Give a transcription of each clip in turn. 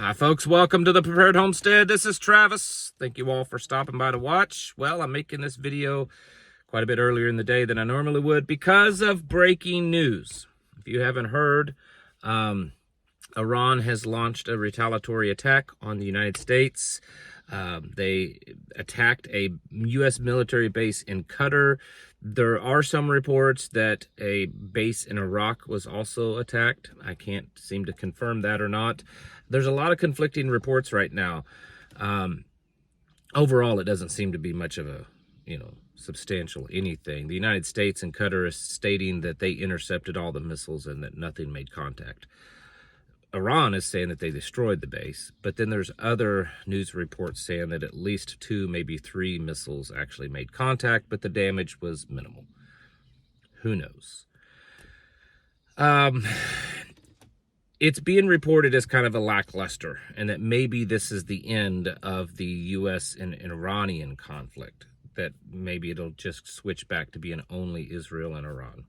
Hi folks, welcome to the Prepared Homestead. This is Travis. Thank you all for stopping by to watch. Well, I'm making this video quite a bit earlier in the day than I normally would because of breaking news. If you haven't heard, Iran has launched a retaliatory attack on the United States. They attacked a U.S. military base in Qatar. There are some reports that a base in Iraq was also attacked. I can't seem to confirm that or not. There's a lot of conflicting reports right now. Overall, it doesn't seem to be much of a, substantial anything. The United States and Qatar is stating that they intercepted all the missiles and that nothing made contact. Iran is saying that they destroyed the base, but then there's other news reports saying that at least 2, maybe 3 missiles actually made contact, but the damage was minimal. Who knows? It's being reported as kind of a lackluster, and that maybe this is the end of the U.S. and Iranian conflict, that maybe it'll just switch back to being only Israel and Iran.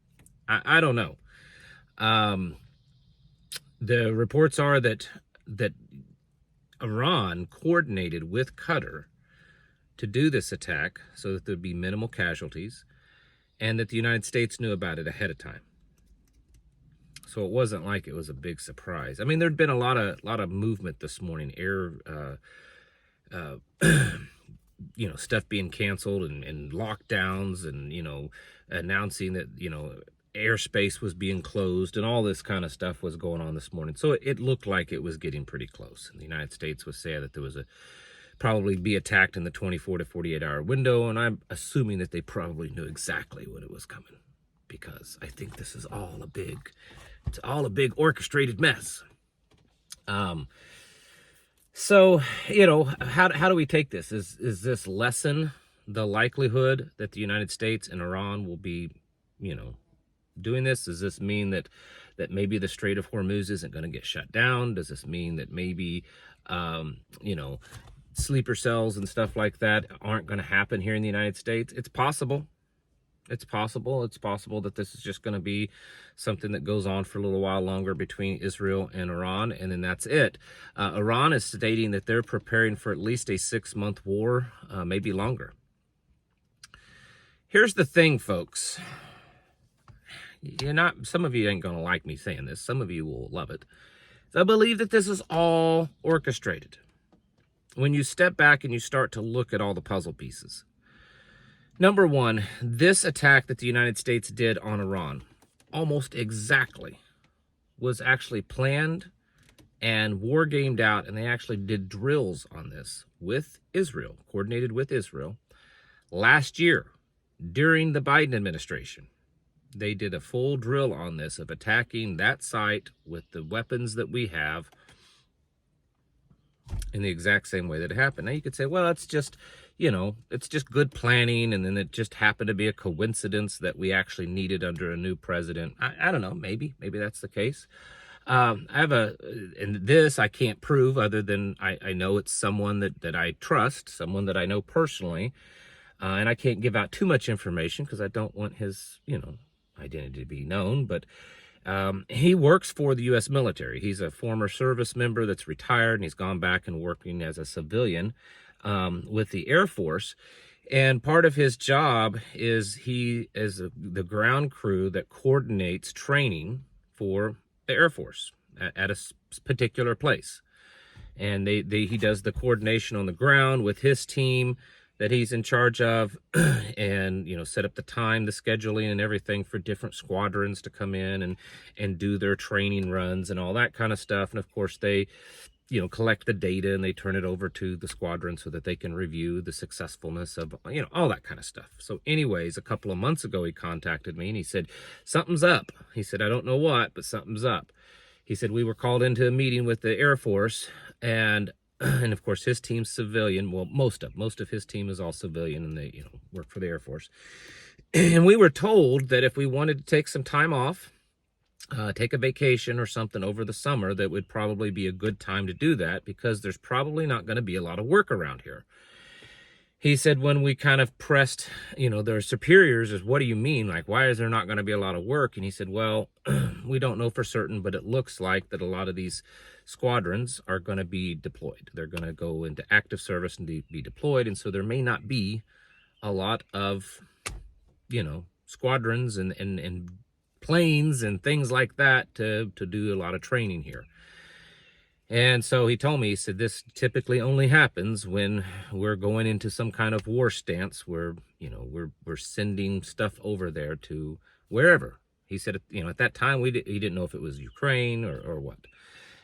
I don't know. The reports are that Iran coordinated with Qatar to do this attack so that there'd be minimal casualties, and that the United States knew about it ahead of time. So it wasn't like it was a big surprise. I mean, there'd been a lot of movement this morning, stuff being canceled and lockdowns, and announcing that airspace was being closed, and all this kind of stuff was going on this morning. So it looked like it was getting pretty close. And the United States was saying that there was probably be attacked in the 24 to 48 hour window. And I'm assuming that they probably knew exactly when it was coming, because I think this is all a big orchestrated mess. So, how do we take this? Is this lessen the likelihood that the United States and Iran will be, doing this? Does this mean that maybe the Strait of Hormuz isn't going to get shut down? Does this mean that maybe, sleeper cells and stuff like that aren't going to happen here in the United States? It's possible. It's possible. It's possible that this is just going to be something that goes on for a little while longer between Israel and Iran, and then that's it. Iran is stating that they're preparing for at least a 6-month war, maybe longer. Here's the thing, folks. Some of you ain't going to like me saying this. Some of you will love it. I believe that this is all orchestrated. When you step back and you start to look at all the puzzle pieces. Number one, this attack that the United States did on Iran, almost exactly, was actually planned and war gamed out, and they actually did drills on this with Israel, coordinated with Israel, last year during the Biden administration. They did a full drill on this of attacking that site with the weapons that we have in the exact same way that it happened. Now you could say, well, it's just, it's just good planning, and then it just happened to be a coincidence that we actually needed under a new president. I don't know, maybe that's the case. And this I can't prove, other than I know it's someone that I trust, someone that I know personally, and I can't give out too much information because I don't want his, identity to be known, but he works for the U.S. military. He's a former service member that's retired, and he's gone back and working as a civilian with the Air Force. And part of his job is he is the ground crew that coordinates training for the Air Force at a particular place. And he does the coordination on the ground with his team that he's in charge of, and set up the time, the scheduling, and everything for different squadrons to come in and do their training runs and all that kind of stuff. And of course they collect the data, and they turn it over to the squadron so that they can review the successfulness of all that kind of stuff. So anyways, a couple of months ago he contacted me, and he said, something's up. He said, I don't know what, but something's up. He said, we were called into a meeting with the Air Force, and of course his team's civilian. Well, most of his team is all civilian, and they work for the Air Force. And we were told that if we wanted to take some time off, take a vacation or something over the summer, that would probably be a good time to do that, because there's probably not going to be a lot of work around here. he said when we kind of pressed, their superiors, is what do you mean? Like, why is there not going to be a lot of work? And he said, well, we don't know for certain, but it looks like that a lot of these squadrons are going to be deployed. They're going to go into active service and be deployed. And so there may not be a lot of, squadrons and planes and things like that to do a lot of training here. And so he told me, he said, this typically only happens when we're going into some kind of war stance where, we're sending stuff over there to wherever. He said, at that time, he didn't know if it was Ukraine or what.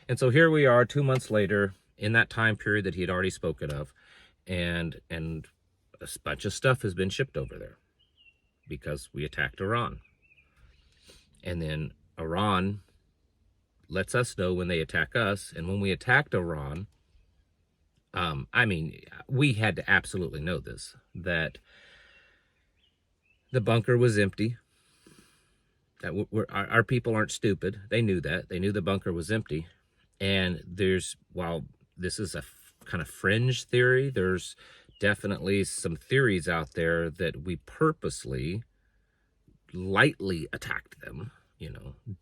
And so here we are 2 months later in that time period that he had already spoken of. And a bunch of stuff has been shipped over there because we attacked Iran. And then Iran lets us know when they attack us. And when we attacked Iran, we had to absolutely know this, that the bunker was empty, that our people aren't stupid. They knew that. They knew the bunker was empty. And while this is a kind of fringe theory, there's definitely some theories out there that we purposely, lightly attacked them,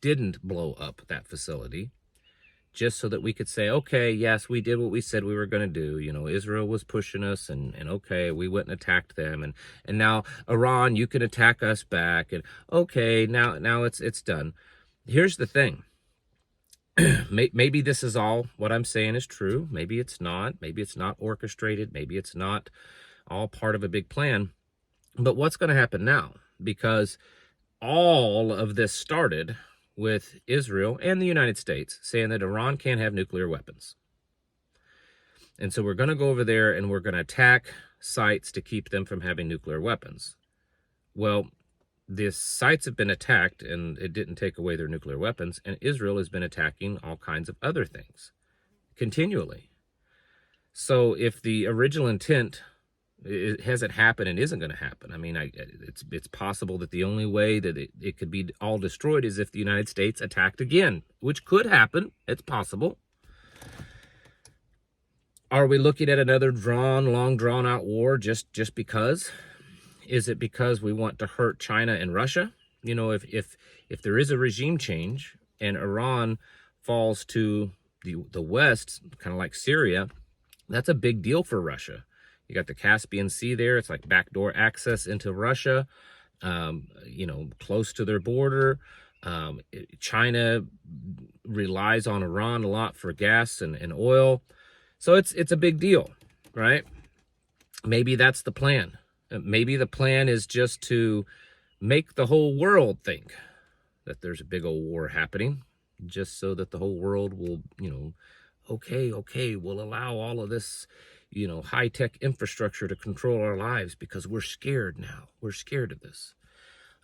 didn't blow up that facility, just so that we could say, okay, yes, we did what we said we were going to do. Israel was pushing us, and okay, we went and attacked them, and now Iran, you can attack us back, and okay, now it's done. Here's the thing. Maybe this is all what I'm saying is true. Maybe it's not. Maybe it's not orchestrated. Maybe it's not all part of a big plan. But what's going to happen now? Because all of this started with Israel and the United States saying that Iran can't have nuclear weapons. And so we're going to go over there and we're going to attack sites to keep them from having nuclear weapons. Well, the sites have been attacked and it didn't take away their nuclear weapons. And Israel has been attacking all kinds of other things continually. So if the original intent, it hasn't happened and isn't going to happen. It's possible that the only way that it could be all destroyed is if the United States attacked again, which could happen. It's possible. Are we looking at another long drawn out war just because? Is it because we want to hurt China and Russia? If there is a regime change and Iran falls to the West, kind of like Syria, that's a big deal for Russia. You got the Caspian Sea there. It's like backdoor access into Russia, close to their border. China relies on Iran a lot for gas and oil. So it's a big deal, right? Maybe that's the plan. Maybe the plan is just to make the whole world think that there's a big old war happening, just so that the whole world will, okay, we'll allow all of this, high-tech infrastructure to control our lives because we're scared now. We're scared of this.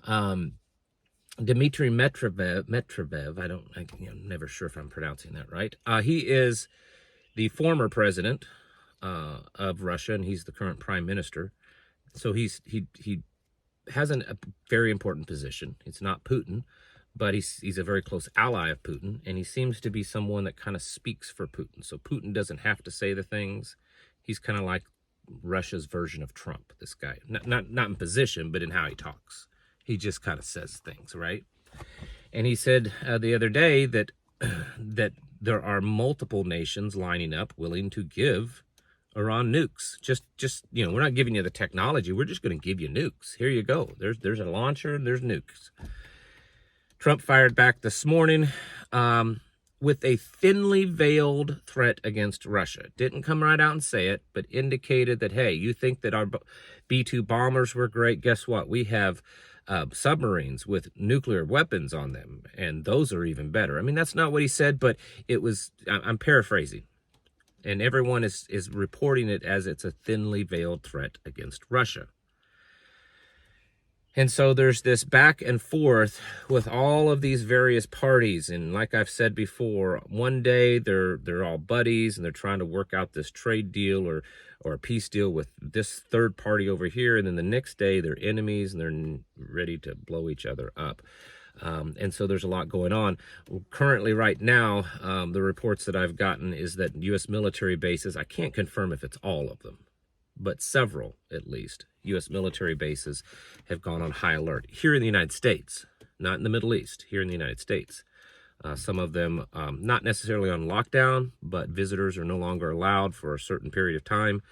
Dmitry Medvedev, I'm never sure if I'm pronouncing that right. He is the former president of Russia, and he's the current prime minister. So he has a very important position. It's not Putin, but he's a very close ally of Putin, and he seems to be someone that kind of speaks for Putin. So Putin doesn't have to say the things. He's kind of like Russia's version of Trump, this guy. Not in position, but in how he talks. He just kind of says things, right? And he said the other day that there are multiple nations lining up willing to give Iran nukes. Just we're not giving you the technology. We're just going to give you nukes. Here you go. There's a launcher and there's nukes. Trump fired back this morning with a thinly veiled threat against Russia. Didn't come right out and say it, but indicated that, hey, you think that our B-2 bombers were great? Guess what? We have submarines with nuclear weapons on them, and those are even better. That's not what he said, but it was, I'm paraphrasing. And everyone is reporting it as it's a thinly veiled threat against Russia. And so there's this back and forth with all of these various parties. And like I've said before, one day they're all buddies and they're trying to work out this trade deal or a peace deal with this third party over here. And then the next day they're enemies and they're ready to blow each other up. And so there's a lot going on. Currently, right now, the reports that I've gotten is that U.S. military bases, I can't confirm if it's all of them, but several, at least, U.S. military bases have gone on high alert here in the United States, not in the Middle East, here in the United States. Some of them not necessarily on lockdown, but visitors are no longer allowed for a certain period of time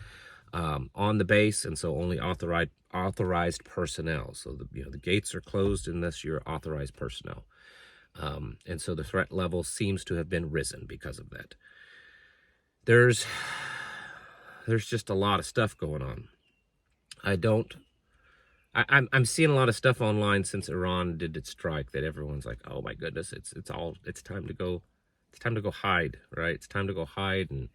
on the base, and so only authorized personnel. So the gates are closed unless you're authorized personnel. And so the threat level seems to have been risen because of that. There's just a lot of stuff going on. I'm seeing a lot of stuff online since Iran did its strike that everyone's like, oh my goodness, it's time to go, hide, right? It's time to go hide and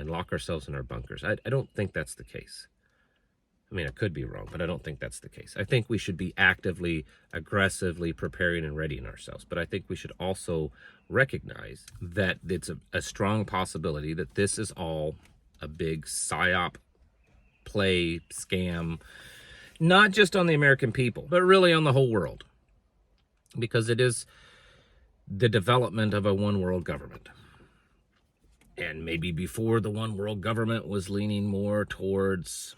lock ourselves in our bunkers. I don't think that's the case. I mean, I could be wrong, but I don't think that's the case. I think we should be actively, aggressively preparing and readying ourselves. But I think we should also recognize that it's a strong possibility that this is all a big psyop, play, scam, not just on the American people, but really on the whole world. Because it is the development of a one world government. And maybe before, the one world government was leaning more towards,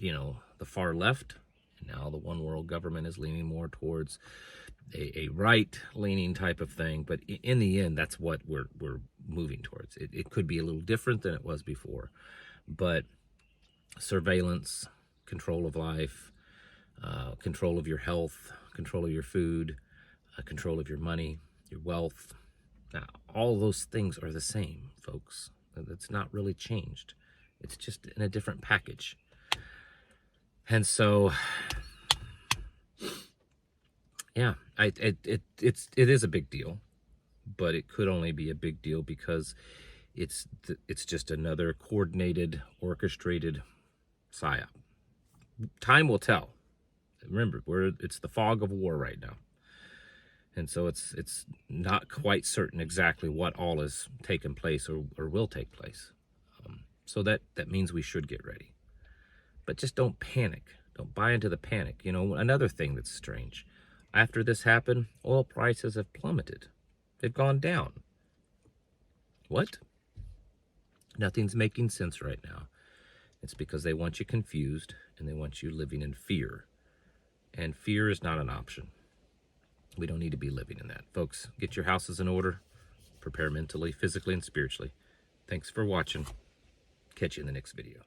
the far left. And now the one world government is leaning more towards a right-leaning type of thing. But in the end, that's what we're moving towards. It could be a little different than it was before. But surveillance, control of life, control of your health, control of your food, control of your money, your wealth. Now, all those things are the same, folks. It's not really changed. It's just in a different package. And so, yeah, it is a big deal, but it could only be a big deal because it's just another coordinated, orchestrated psyop. Time will tell. Remember, it's the fog of war right now. And so it's not quite certain exactly what all has taken place or will take place. So that means we should get ready. But just don't panic. Don't buy into the panic. Another thing that's strange. After this happened, oil prices have plummeted. They've gone down. What? Nothing's making sense right now. It's because they want you confused and they want you living in fear. And fear is not an option. We don't need to be living in that. Folks, get your houses in order. Prepare mentally, physically, and spiritually. Thanks for watching. Catch you in the next video.